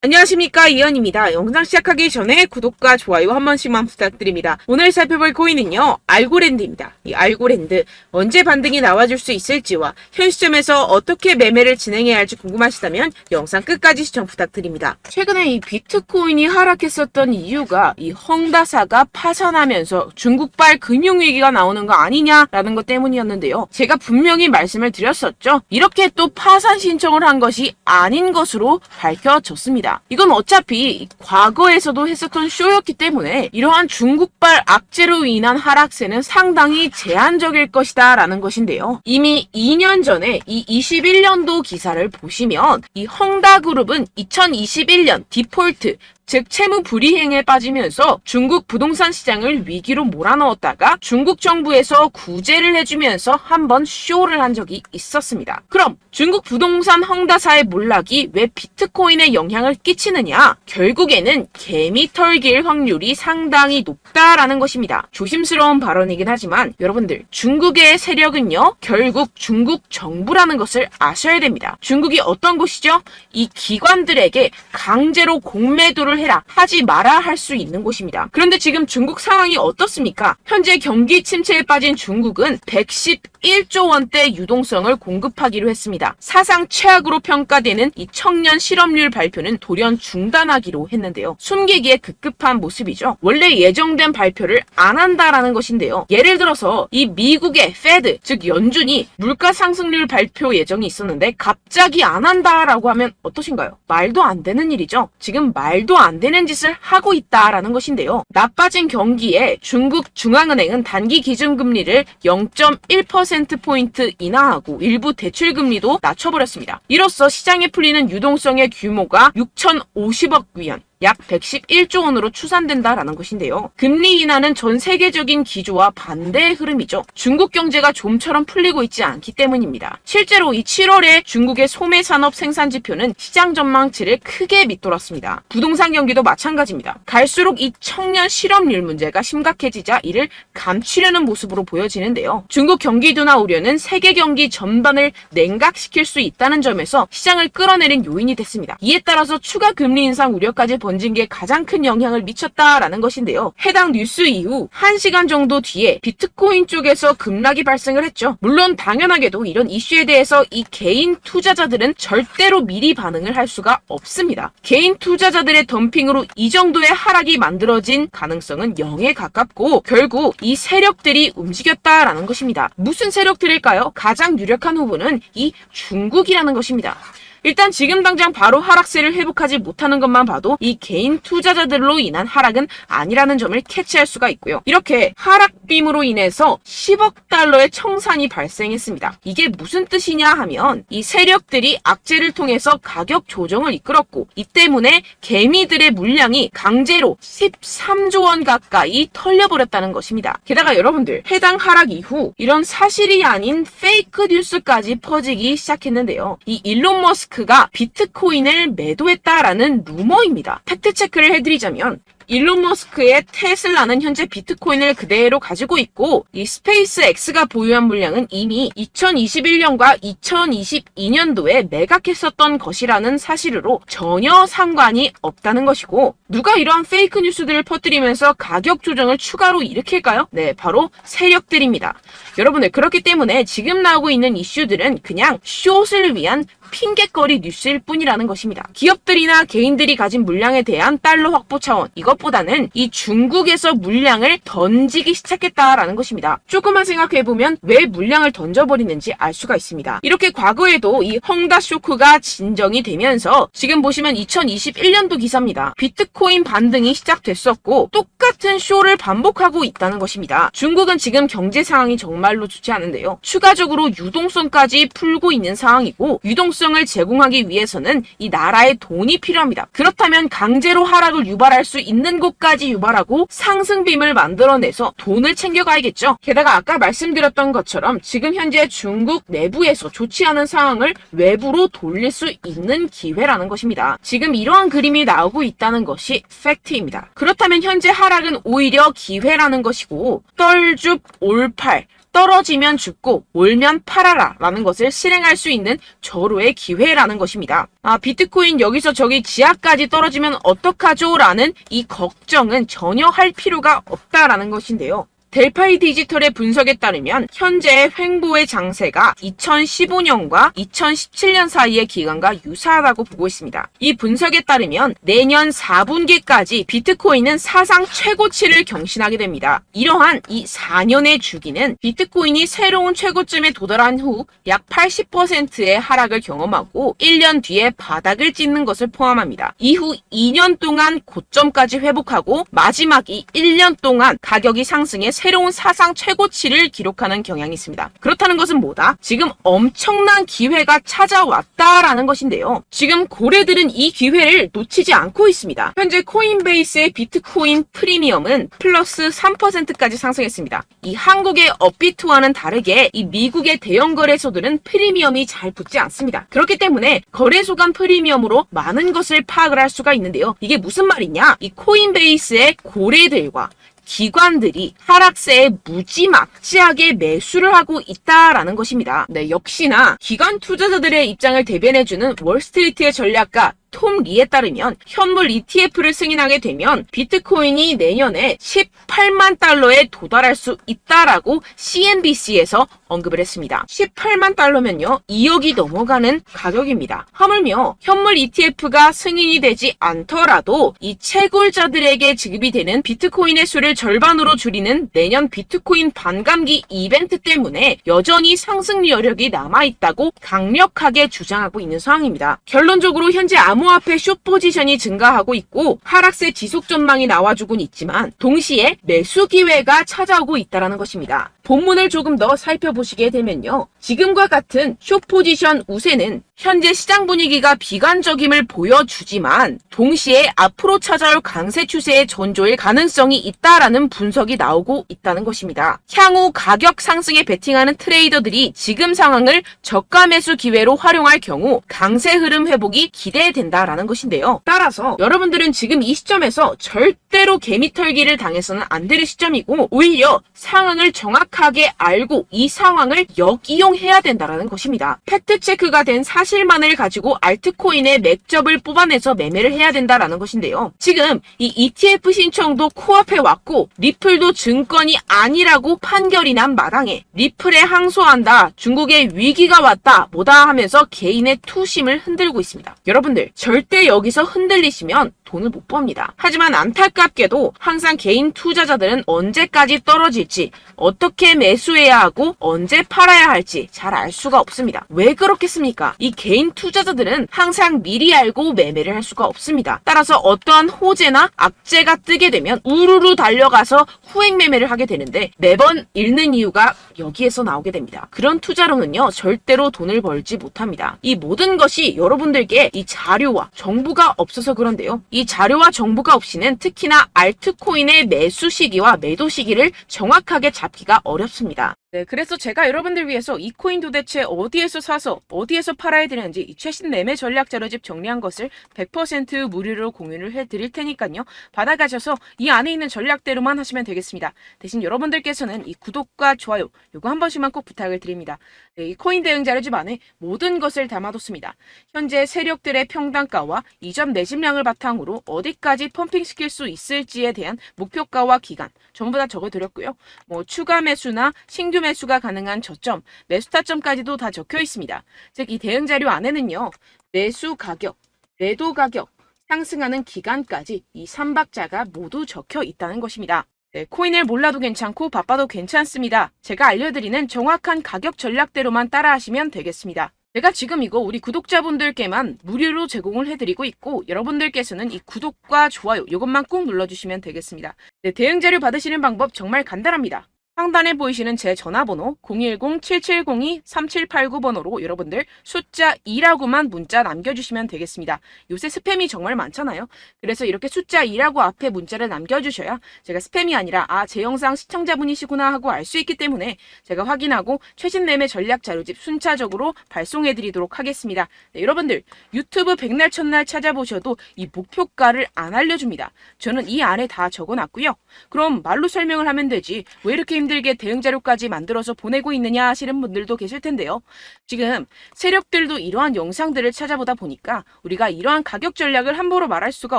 안녕하십니까, 이현입니다. 영상 시작하기 전에 구독과 좋아요 한 번씩만 부탁드립니다. 오늘 살펴볼 코인은요, 알고랜드입니다. 이 알고랜드 언제 반등이 나와줄 수 있을지와 현 시점에서 어떻게 매매를 진행해야 할지 궁금하시다면 영상 끝까지 시청 부탁드립니다. 최근에 이 비트코인이 하락했었던 이유가 이 헝다사가 파산하면서 중국발 금융위기가 나오는 거 아니냐라는 것 때문이었는데요. 제가 분명히 말씀을 드렸었죠. 이렇게 또 파산 신청을 한 것이 아닌 것으로 밝혀졌습니다. 이건 어차피 과거에서도 했었던 쇼였기 때문에 이러한 중국발 악재로 인한 하락세는 상당히 제한적일 것이다 라는 것인데요. 이미 2년 전에 이 21년도 기사를 보시면 이 헝다그룹은 2021년 디폴트 즉 채무 불이행에 빠지면서 중국 부동산 시장을 위기로 몰아넣었다가 중국 정부에서 구제를 해주면서 한번 쇼를 한 적이 있었습니다. 그럼 중국 부동산 헝다사의 몰락이 왜 비트코인에 영향을 끼치느냐? 결국에는 개미 털길 확률이 상당히 높다라는 것입니다. 조심스러운 발언이긴 하지만 여러분들, 중국의 세력은요, 결국 중국 정부라는 것을 아셔야 됩니다. 중국이 어떤 곳이죠? 이 기관들에게 강제로 공매도를 해라, 하지 마라 할 수 있는 곳입니다. 그런데 지금 중국 상황이 어떻습니까? 현재 경기 침체에 빠진 중국은 111조 원대 유동성을 공급하기로 했습니다. 사상 최악으로 평가되는 이 청년 실업률 발표는 돌연 중단하기로 했는데요. 숨기기에 급급한 모습이죠. 원래 예정된 발표를 안 한다라는 것인데요. 예를 들어서 이 미국의 페드, 즉 연준이 물가 상승률 발표 예정이 있었는데 갑자기 안 한다라고 하면 어떠신가요? 말도 안 되는 일이죠. 지금 말도 안 되는 짓을 하고 있다라는 것인데요. 나빠진 경기에 중국 중앙은행은 단기 기준금리를 0.1%포인트 인하하고 일부 대출금리도 낮춰버렸습니다. 이로써 시장에 풀리는 유동성의 규모가 6,050억 위안, 약 111조 원으로 추산된다라는 것인데요. 금리 인하는 전 세계적인 기조와 반대의 흐름이죠. 중국 경제가 좀처럼 풀리고 있지 않기 때문입니다. 실제로 이 7월에 중국의 소매 산업 생산 지표는 시장 전망치를 크게 밑돌았습니다. 부동산 경기도 마찬가지입니다. 갈수록 이 청년 실업률 문제가 심각해지자 이를 감추려는 모습으로 보여지는데요. 중국 경기 둔화 우려는 세계 경기 전반을 냉각시킬 수 있다는 점에서 시장을 끌어내린 요인이 됐습니다. 이에 따라서 추가 금리 인상 우려까지 번진 게 가장 큰 영향을 미쳤다라는 것인데요. 해당 뉴스 이후 1시간 정도 뒤에 비트코인 쪽에서 급락이 발생을 했죠. 물론 당연하게도 이런 이슈에 대해서 이 개인 투자자들은 절대로 미리 반응을 할 수가 없습니다. 개인 투자자들의 덤핑으로 이 정도의 하락이 만들어진 가능성은 0에 가깝고 결국 이 세력들이 움직였다라는 것입니다. 무슨 세력들일까요? 가장 유력한 후보는 이 중국이라는 것입니다. 일단 지금 당장 바로 하락세를 회복하지 못하는 것만 봐도 이 개인 투자자들로 인한 하락은 아니라는 점을 캐치할 수가 있고요. 이렇게 하락빔으로 인해서 10억 달러의 청산이 발생했습니다. 이게 무슨 뜻이냐 하면 이 세력들이 악재를 통해서 가격 조정을 이끌었고 이 때문에 개미들의 물량이 강제로 13조 원 가까이 털려버렸다는 것입니다. 게다가 여러분들, 해당 하락 이후 이런 사실이 아닌 페이크 뉴스까지 퍼지기 시작했는데요. 이 일론 머스크가 비트코인을 매도했다라는 루머입니다. 팩트 체크를 해드리자면 일론 머스크의 테슬라는 현재 비트코인을 그대로 가지고 있고 이 스페이스 X가 보유한 물량은 이미 2021년과 2022년도에 매각했었던 것이라는 사실으로 전혀 상관이 없다는 것이고, 누가 이러한 페이크 뉴스들을 퍼뜨리면서 가격 조정을 추가로 일으킬까요? 네, 바로 세력들입니다. 여러분들, 그렇기 때문에 지금 나오고 있는 이슈들은 그냥 숏을 위한 핑계거리 뉴스일 뿐이라는 것입니다. 기업들이나 개인들이 가진 물량에 대한 달러 확보 차원, 이것보다는 이 중국에서 물량을 던지기 시작했다라는 것입니다. 조금만 생각해보면 왜 물량을 던져버리는지 알 수가 있습니다. 이렇게 과거에도 이 헝다 쇼크가 진정이 되면서 지금 보시면 2021년도 기사입니다. 비트코인 반등이 시작됐었고 똑같은 쇼를 반복하고 있다는 것입니다. 중국은 지금 경제 상황이 정말로 좋지 않은데요. 추가적으로 유동성까지 풀고 있는 상황이고, 유동성을 제공하기 위해서는 이 나라의 돈이 필요합니다. 그렇다면 강제로 하락을 유발할 수 있는 곳까지 유발하고 상승빔을 만들어내서 돈을 챙겨가야겠죠. 게다가 아까 말씀드렸던 것처럼 지금 현재 중국 내부에서 좋지 않은 상황을 외부로 돌릴 수 있는 기회라는 것입니다. 지금 이러한 그림이 나오고 있다는 것이 팩트입니다. 그렇다면 현재 하락은 오히려 기회라는 것이고, 떨줍 올팔, 떨어지면 죽고 올면 팔아라 라는 것을 실행할 수 있는 절호의 기회라는 것입니다. 비트코인 여기서 저기 지하까지 떨어지면 어떡하죠? 라는 이 걱정은 전혀 할 필요가 없다라는 것인데요. 델파이 디지털의 분석에 따르면 현재의 횡보의 장세가 2015년과 2017년 사이의 기간과 유사하다고 보고 있습니다. 이 분석에 따르면 내년 4분기까지 비트코인은 사상 최고치를 경신하게 됩니다. 이러한 이 4년의 주기는 비트코인이 새로운 최고점에 도달한 후 약 80%의 하락을 경험하고 1년 뒤에 바닥을 찍는 것을 포함합니다. 이후 2년 동안 고점까지 회복하고 마지막 이 1년 동안 가격이 상승해 새로운 사상 최고치를 기록하는 경향이 있습니다. 그렇다는 것은 뭐다? 지금 엄청난 기회가 찾아왔다라는 것인데요. 지금 고래들은 이 기회를 놓치지 않고 있습니다. 현재 코인베이스의 비트코인 프리미엄은 플러스 3%까지 상승했습니다. 이 한국의 업비트와는 다르게 이 미국의 대형 거래소들은 프리미엄이 잘 붙지 않습니다. 그렇기 때문에 거래소 간 프리미엄으로 많은 것을 파악을 할 수가 있는데요. 이게 무슨 말이냐? 이 코인베이스의 고래들과 기관들이 하락세에 무지막지하게 매수를 하고 있다라는 것입니다. 네, 역시나 기관 투자자들의 입장을 대변해주는 월스트리트의 전략가 톰 리에 따르면 현물 ETF를 승인하게 되면 비트코인이 내년에 18만 달러에 도달할 수 있다라고 CNBC에서 언급을 했습니다. 18만 달러면요 2억이 넘어가는 가격입니다. 하물며 현물 ETF가 승인이 되지 않더라도 이 채굴자들에게 지급이 되는 비트코인의 수를 절반으로 줄이는 내년 비트코인 반감기 이벤트 때문에 여전히 상승 여력이 남아있다고 강력하게 주장하고 있는 상황입니다. 결론적으로 현재 암호화폐 숏 포지션이 증가하고 있고 하락세 지속 전망이 나와주곤 있지만 동시에 매수 기회가 찾아오고 있다는 것입니다. 본문을 조금 더 살펴보시게 되면요. 지금과 같은 숏 포지션 우세는 현재 시장 분위기가 비관적임을 보여주지만 동시에 앞으로 찾아올 강세 추세의 전조일 가능성이 있다라는 분석이 나오고 있다는 것입니다. 향후 가격 상승에 베팅하는 트레이더들이 지금 상황을 저가 매수 기회로 활용할 경우 강세 흐름 회복이 기대된다라는 것인데요. 따라서 여러분들은 지금 이 시점에서 절대로 개미털기를 당해서는 안 될 시점이고 오히려 상황을 정확하게 알고 이 상황을 역이용해야 된다라는 것입니다. 팩트 체크가 된 사실만을 가지고 알트코인의 맥접을 뽑아내서 매매를 해야 된다라는 것인데요. 지금 이 ETF 신청도 코앞에 왔고 리플도 증권이 아니라고 판결이 난 마당에 리플에 항소한다, 중국의 위기가 왔다, 뭐다 하면서 개인의 투심을 흔들고 있습니다. 여러분들 절대 여기서 흔들리시면 돈을 못 법니다. 하지만 안타깝게도 항상 개인 투자자들은 언제까지 떨어질지, 어떻게 매수해야 하고 언제 팔아야 할지 잘 알 수가 없습니다. 왜 그렇겠습니까? 이 개인 투자자들은 항상 미리 알고 매매를 할 수가 없습니다. 따라서 어떠한 호재나 악재가 뜨게 되면 우르르 달려가서 후행 매매를 하게 되는데 매번 잃는 이유가 여기에서 나오게 됩니다. 그런 투자로는요 절대로 돈을 벌지 못합니다. 이 모든 것이 여러분들께 이 자료와 정보가 없어서 그런데요. 이 자료와 정보가 없이는 특히나 알트코인의 매수 시기와 매도 시기를 정확하게 잡기가 어렵습니다. 네, 그래서 제가 여러분들 위해서 이 코인 도대체 어디에서 사서 어디에서 팔아야 되는지 이 최신 매매 전략 자료집 정리한 것을 100% 무료로 공유를 해드릴 테니까요. 받아가셔서 이 안에 있는 전략대로만 하시면 되겠습니다. 대신 여러분들께서는 이 구독과 좋아요 요거 한 번씩만 꼭 부탁을 드립니다. 네, 이 코인 대응 자료집 안에 모든 것을 담아뒀습니다. 현재 세력들의 평단가와 이전 매집량을 바탕으로 어디까지 펌핑시킬 수 있을지에 대한 목표가와 기간 전부 다 적어드렸고요. 뭐 추가 매수나 신규 매수가 가능한 저점, 매수 타점까지도 다 적혀 있습니다. 즉 이 대응 자료 안에는요. 매수 가격, 매도 가격, 상승하는 기간까지 이 3박자가 모두 적혀 있다는 것입니다. 네, 코인을 몰라도 괜찮고 바빠도 괜찮습니다. 제가 알려드리는 정확한 가격 전략대로만 따라하시면 되겠습니다. 제가 지금 이거 우리 구독자분들께만 무료로 제공을 해드리고 있고 여러분들께서는 이 구독과 좋아요 이것만 꼭 눌러주시면 되겠습니다. 네, 대응 자료 받으시는 방법 정말 간단합니다. 상단에 보이시는 제 전화번호 010-7702-3789번호로 여러분들 숫자 2라고만 문자 남겨주시면 되겠습니다. 요새 스팸이 정말 많잖아요. 그래서 이렇게 숫자 2라고 앞에 문자를 남겨주셔야 제가 스팸이 아니라 제 영상 시청자분이시구나 하고 알 수 있기 때문에 제가 확인하고 최신 매매 전략 자료집 순차적으로 발송해드리도록 하겠습니다. 네, 여러분들 유튜브 백날 첫날 찾아보셔도 이 목표가를 안 알려줍니다. 저는 이 안에 다 적어놨고요. 그럼 말로 설명을 하면 되지 왜 이렇게 힘들게 대응 자료까지 만들어서 보내고 있느냐 하시는 분들도 계실 텐데요. 지금 세력들도 이러한 영상들을 찾아보다 보니까 우리가 이러한 가격 전략을 함부로 말할 수가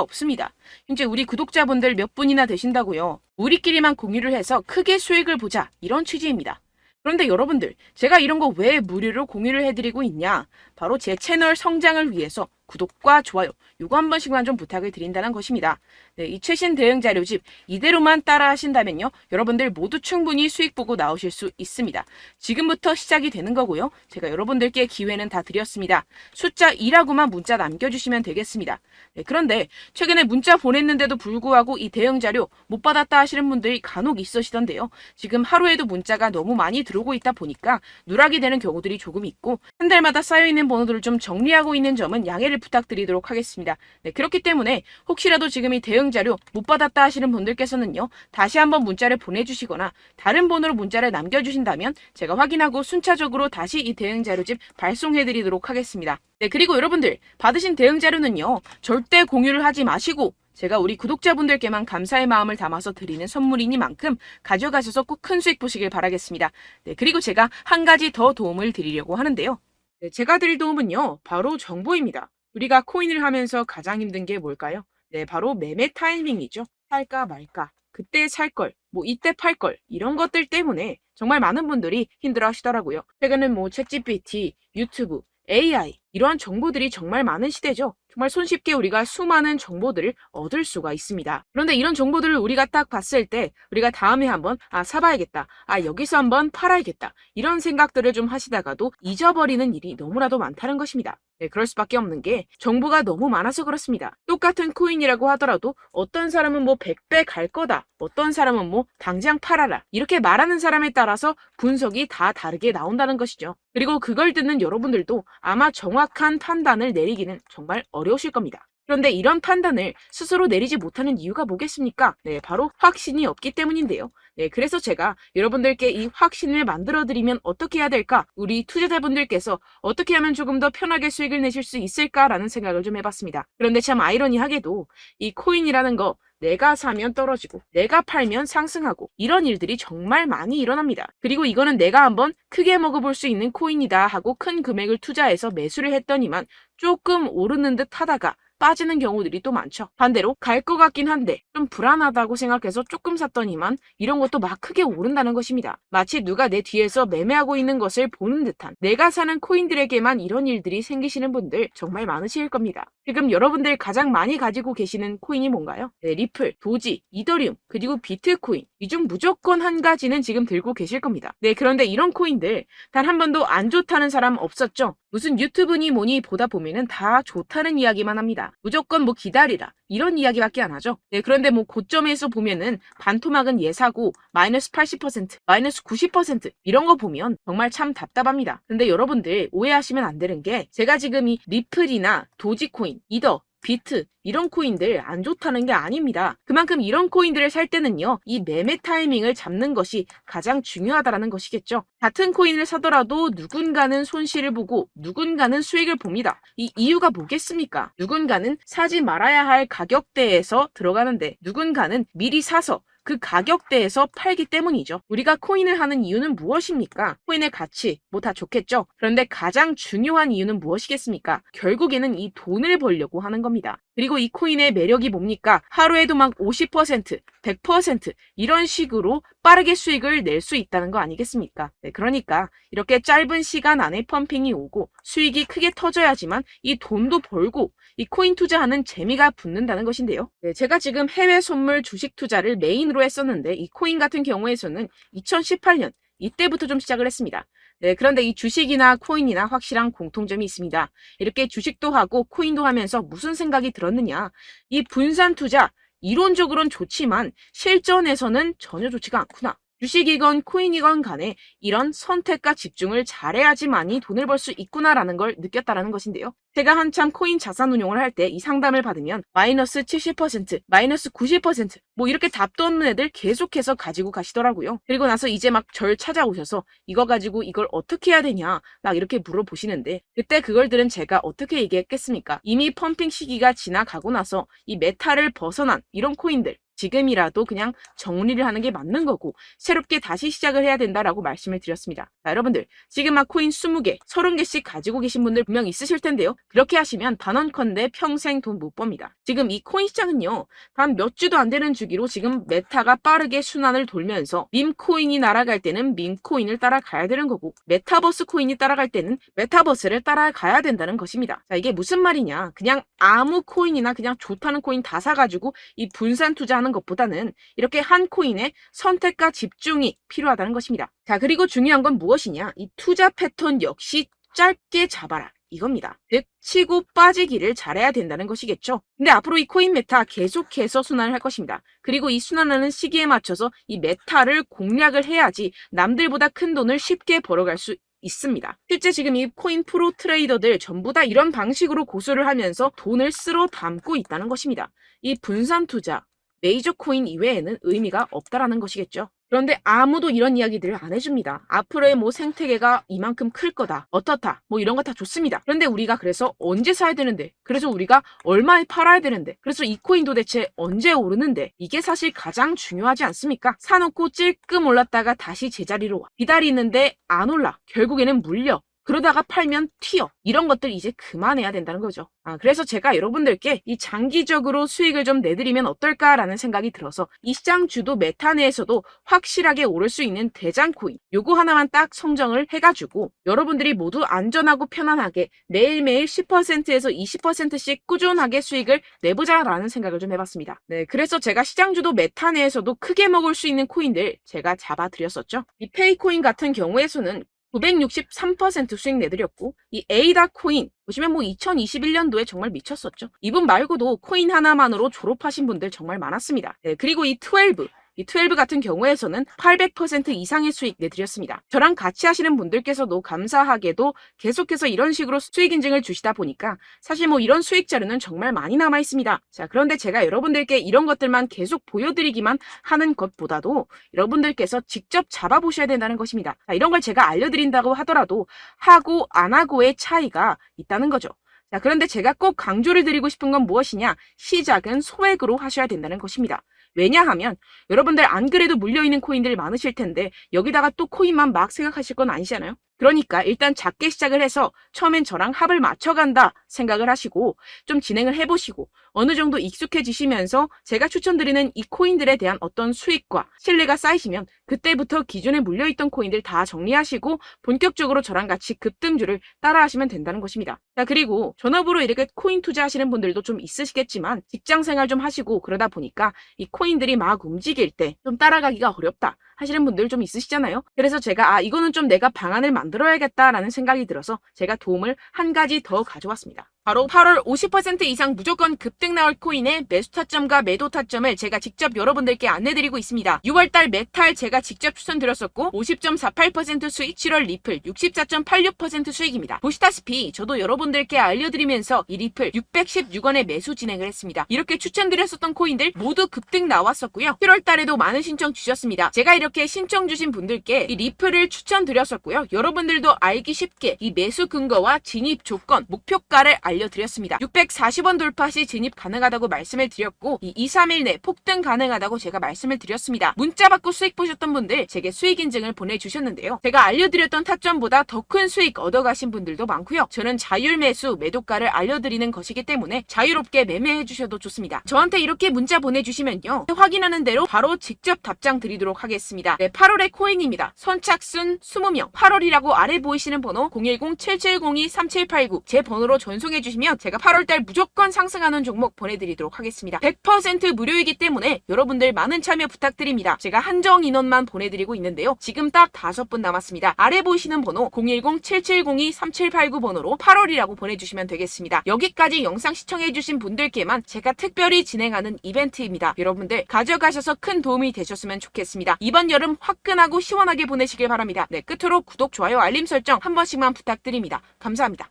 없습니다. 현재 우리 구독자분들 몇 분이나 되신다고요. 우리끼리만 공유를 해서 크게 수익을 보자, 이런 취지입니다. 그런데 여러분들, 제가 이런 거 왜 무료로 공유를 해드리고 있냐? 바로 제 채널 성장을 위해서 구독과 좋아요, 요거 한 번씩만 좀 부탁을 드린다는 것입니다. 네, 이 최신 대응 자료집 이대로만 따라 하신다면요, 여러분들 모두 충분히 수익 보고 나오실 수 있습니다. 지금부터 시작이 되는 거고요. 제가 여러분들께 기회는 다 드렸습니다. 숫자 2라고만 문자 남겨주시면 되겠습니다. 네, 그런데 최근에 문자 보냈는데도 불구하고 이 대응 자료 못 받았다 하시는 분들이 간혹 있으시던데요. 지금 하루에도 문자가 너무 많이 들어오고 있다 보니까 누락이 되는 경우들이 조금 있고, 한 달마다 쌓여있는 번호들을 좀 정리하고 있는 점은 양해를 부탁드리도록 하겠습니다. 네, 그렇기 때문에 혹시라도 지금 이 대응 자료 못 받았다 하시는 분들께서는요, 다시 한번 문자를 보내주시거나 다른 번호로 문자를 남겨주신다면 제가 확인하고 순차적으로 다시 이 대응 자료집 발송해드리도록 하겠습니다. 네, 그리고 여러분들 받으신 대응 자료는요, 절대 공유를 하지 마시고 제가 우리 구독자분들께만 감사의 마음을 담아서 드리는 선물이니만큼 가져가셔서 꼭 큰 수익 보시길 바라겠습니다. 네, 그리고 제가 한 가지 더 도움을 드리려고 하는데요. 네, 제가 드릴 도움은요, 바로 정보입니다. 우리가 코인을 하면서 가장 힘든 게 뭘까요? 네, 바로 매매 타이밍이죠. 살까 말까, 그때 살 걸, 뭐 이때 팔 걸, 이런 것들 때문에 정말 많은 분들이 힘들어 하시더라고요. 최근은 뭐 챗GPT, 유튜브, AI, 이러한 정보들이 정말 많은 시대죠. 정말 손쉽게 우리가 수많은 정보들을 얻을 수가 있습니다. 그런데 이런 정보들을 우리가 딱 봤을 때 우리가 다음에 한번 사봐야겠다, 여기서 한번 팔아야겠다, 이런 생각들을 좀 하시다가도 잊어버리는 일이 너무나도 많다는 것입니다. 네, 그럴 수밖에 없는 게 정보가 너무 많아서 그렇습니다. 똑같은 코인이라고 하더라도 어떤 사람은 뭐 100배 갈 거다, 어떤 사람은 뭐 당장 팔아라, 이렇게 말하는 사람에 따라서 분석이 다 다르게 나온다는 것이죠. 그리고 그걸 듣는 여러분들도 아마 정확한 판단을 내리기는 정말 어려우실 겁니다. 그런데 이런 판단을 스스로 내리지 못하는 이유가 뭐겠습니까? 네, 바로 확신이 없기 때문인데요. 네, 그래서 제가 여러분들께 이 확신을 만들어드리면 어떻게 해야 될까? 우리 투자자분들께서 어떻게 하면 조금 더 편하게 수익을 내실 수 있을까라는 생각을 좀 해봤습니다. 그런데 참 아이러니하게도 이 코인이라는 거, 내가 사면 떨어지고 내가 팔면 상승하고, 이런 일들이 정말 많이 일어납니다. 그리고 이거는 내가 한번 크게 먹어볼 수 있는 코인이다 하고 큰 금액을 투자해서 매수를 했더니만 조금 오르는 듯 하다가 빠지는 경우들이 또 많죠. 반대로 갈 것 같긴 한데 좀 불안하다고 생각해서 조금 샀더니만 이런 것도 막 크게 오른다는 것입니다. 마치 누가 내 뒤에서 매매하고 있는 것을 보는 듯한, 내가 사는 코인들에게만 이런 일들이 생기시는 분들 정말 많으실 겁니다. 지금 여러분들 가장 많이 가지고 계시는 코인이 뭔가요? 네, 리플, 도지, 이더리움, 그리고 비트코인, 이 중 무조건 한 가지는 지금 들고 계실 겁니다. 네, 그런데 이런 코인들 단 한 번도 안 좋다는 사람 없었죠? 무슨 유튜브니 뭐니 보다 보면은 다 좋다는 이야기만 합니다. 무조건 뭐 기다리라, 이런 이야기밖에 안 하죠. 네, 그런데 뭐 고점에서 보면은 반토막은 예사고 마이너스 80%, 마이너스 90% 이런 거 보면 정말 참 답답합니다. 근데 여러분들 오해하시면 안 되는 게, 제가 지금 이 리플이나 도지코인, 이더, 비트, 이런 코인들 안 좋다는 게 아닙니다. 그만큼 이런 코인들을 살 때는요, 이 매매 타이밍을 잡는 것이 가장 중요하다는 것이겠죠. 같은 코인을 사더라도 누군가는 손실을 보고 누군가는 수익을 봅니다. 이 이유가 뭐겠습니까? 누군가는 사지 말아야 할 가격대에서 들어가는데 누군가는 미리 사서 그 가격대에서 팔기 때문이죠. 우리가 코인을 하는 이유는 무엇입니까? 코인의 가치, 뭐 다 좋겠죠. 그런데 가장 중요한 이유는 무엇이겠습니까? 결국에는 이 돈을 벌려고 하는 겁니다. 그리고 이 코인의 매력이 뭡니까? 하루에도 막 50%, 100% 이런 식으로 빠르게 수익을 낼 수 있다는 거 아니겠습니까? 네, 그러니까 이렇게 짧은 시간 안에 펌핑이 오고 수익이 크게 터져야지만 이 돈도 벌고 이 코인 투자하는 재미가 붙는다는 것인데요. 네, 제가 지금 해외 선물 주식 투자를 메인으로 했었는데 이 코인 같은 경우에서는 2018년 이때부터 좀 시작을 했습니다. 네, 그런데 이 주식이나 코인이나 확실한 공통점이 있습니다. 이렇게 주식도 하고 코인도 하면서 무슨 생각이 들었느냐? 이 분산 투자, 이론적으로는 좋지만 실전에서는 전혀 좋지가 않구나. 주식이건 코인이건 간에 이런 선택과 집중을 잘해야지만이 돈을 벌 수 있구나라는 걸 느꼈다라는 것인데요. 제가 한참 코인 자산 운용을 할 때 이 상담을 받으면 마이너스 70%, 마이너스 90%, 뭐 이렇게 답도 없는 애들 계속해서 가지고 가시더라고요. 그리고 나서 이제 막 절 찾아오셔서 이거 가지고 이걸 어떻게 해야 되냐 막 이렇게 물어보시는데, 그때 그걸 들은 제가 어떻게 얘기했겠습니까? 이미 펌핑 시기가 지나가고 나서 이 메타를 벗어난 이런 코인들, 지금이라도 그냥 정리를 하는 게 맞는 거고 새롭게 다시 시작을 해야 된다라고 말씀을 드렸습니다. 자, 여러분들 지금 막 코인 20개, 30개씩 가지고 계신 분들 분명 있으실 텐데요. 그렇게 하시면 단언컨대 평생 돈 못 법니다. 지금 이 코인 시장은요. 단 몇 주도 안 되는 주기로 지금 메타가 빠르게 순환을 돌면서 밈코인이 날아갈 때는 밈코인을 따라가야 되는 거고 메타버스 코인이 따라갈 때는 메타버스를 따라가야 된다는 것입니다. 자, 이게 무슨 말이냐. 그냥 아무 코인이나 그냥 좋다는 코인 다 사가지고 이 분산 투자하는 것보다는 이렇게 한 코인에 선택과 집중이 필요하다는 것입니다. 자, 그리고 중요한 건 무엇이냐. 이 투자 패턴 역시 짧게 잡아라. 이겁니다. 즉 치고 빠지기를 잘해야 된다는 것이겠죠. 근데 앞으로 이 코인 메타 계속해서 순환을 할 것입니다. 그리고 이 순환하는 시기에 맞춰서 이 메타를 공략을 해야지 남들보다 큰 돈을 쉽게 벌어갈 수 있습니다. 실제 지금 이 코인 프로 트레이더들 전부 다 이런 방식으로 고수를 하면서 돈을 쓸어 담고 있다는 것입니다. 이 분산 투자, 메이저 코인 이외에는 의미가 없다라는 것이겠죠. 그런데 아무도 이런 이야기들을 안 해줍니다. 앞으로의 뭐 생태계가 이만큼 클 거다. 어떻다. 뭐 이런 거 다 좋습니다. 그런데 우리가 그래서 언제 사야 되는데? 그래서 우리가 얼마에 팔아야 되는데? 그래서 이 코인도 대체 언제 오르는데? 이게 사실 가장 중요하지 않습니까? 사놓고 찔끔 올랐다가 다시 제자리로 와. 기다리는데 안 올라. 결국에는 물려. 그러다가 팔면 튀어. 이런 것들 이제 그만해야 된다는 거죠. 그래서 제가 여러분들께 이 장기적으로 수익을 좀 내드리면 어떨까라는 생각이 들어서 이 시장 주도 메타 내에서도 확실하게 오를 수 있는 대장 코인 요거 하나만 딱 선정을 해가지고 여러분들이 모두 안전하고 편안하게 매일매일 10%에서 20%씩 꾸준하게 수익을 내보자라는 생각을 좀 해봤습니다. 네, 그래서 제가 시장 주도 메타 내에서도 크게 먹을 수 있는 코인들 제가 잡아드렸었죠. 이 페이코인 같은 경우에서는 963% 수익 내드렸고 이 에이다 코인 보시면 뭐 2021년도에 정말 미쳤었죠. 이분 말고도 코인 하나만으로 졸업하신 분들 정말 많았습니다. 네, 그리고 이 12 같은 경우에서는 800% 이상의 수익 내드렸습니다. 저랑 같이 하시는 분들께서도 감사하게도 계속해서 이런 식으로 수익 인증을 주시다 보니까 사실 뭐 이런 수익 자료는 정말 많이 남아 있습니다. 자, 그런데 제가 여러분들께 이런 것들만 계속 보여드리기만 하는 것보다도 여러분들께서 직접 잡아보셔야 된다는 것입니다. 자, 이런 걸 제가 알려드린다고 하더라도 하고 안 하고의 차이가 있다는 거죠. 자, 그런데 제가 꼭 강조를 드리고 싶은 건 무엇이냐? 시작은 소액으로 하셔야 된다는 것입니다. 왜냐하면 여러분들 안 그래도 물려있는 코인들 많으실 텐데 여기다가 또 코인만 막 생각하실 건 아니잖아요. 그러니까 일단 작게 시작을 해서 처음엔 저랑 합을 맞춰간다 생각을 하시고 좀 진행을 해보시고 어느 정도 익숙해지시면서 제가 추천드리는 이 코인들에 대한 어떤 수익과 신뢰가 쌓이시면 그때부터 기존에 물려있던 코인들 다 정리하시고 본격적으로 저랑 같이 급등주를 따라하시면 된다는 것입니다. 자, 그리고 전업으로 이렇게 코인 투자하시는 분들도 좀 있으시겠지만 직장생활 좀 하시고 그러다 보니까 이 코인들이 막 움직일 때 좀 따라가기가 어렵다 하시는 분들 좀 있으시잖아요. 그래서 제가 이거는 좀 내가 방안을 만들어야겠다라는 생각이 들어서 제가 도움을 한 가지 더 가져왔습니다. 바로 8월 50% 이상 무조건 급등 나올 코인의 매수 타점과 매도 타점을 제가 직접 여러분들께 안내드리고 있습니다. 6월달 메탈 제가 직접 추천드렸었고 50.48% 수익, 7월 리플 64.86% 수익입니다. 보시다시피 저도 여러분들께 알려드리면서 이 리플 616원에 매수 진행을 했습니다. 이렇게 추천드렸었던 코인들 모두 급등 나왔었고요. 7월달에도 많은 신청 주셨습니다. 제가 이렇게 신청 주신 분들께 이 리플을 추천드렸었고요. 여러분들도 알기 쉽게 이 매수 근거와 진입 조건, 목표가를 알려드렸습니다. 640원 돌파 시 진입 가능하다고 말씀을 드렸고 이 2-3일 내 폭등 가능하다고 제가 말씀을 드렸습니다. 문자 받고 수익 보셨던 분들 제게 수익 인증을 보내주셨는데요. 제가 알려드렸던 타점보다 더 큰 수익 얻어가신 분들도 많고요. 저는 자율 매수 매도가를 알려드리는 것이기 때문에 자유롭게 매매해 주셔도 좋습니다. 저한테 이렇게 문자 보내주시면요. 확인하는 대로 바로 직접 답장 드리도록 하겠습니다. 네, 8월의 코인입니다. 선착순 20명 8월이라고 아래 보이시는 번호 010-7702-3789 제 번호로 전송해 주시면 제가 8월달 무조건 상승하는 종목 보내드리도록 하겠습니다. 100% 무료이기 때문에 여러분들 많은 참여 부탁드립니다. 제가 한정 인원만 보내드리고 있는데요. 지금 딱 5분 남았습니다. 아래 보이시는 번호 010-7702-3789 번호로 8월이라고 보내주시면 되겠습니다. 여기까지 영상 시청해주신 분들께만 제가 특별히 진행하는 이벤트입니다. 여러분들 가져가셔서 큰 도움이 되셨으면 좋겠습니다. 이번 여름 화끈하고 시원하게 보내시길 바랍니다. 네, 끝으로 구독, 좋아요, 알림 설정 한 번씩만 부탁드립니다. 감사합니다.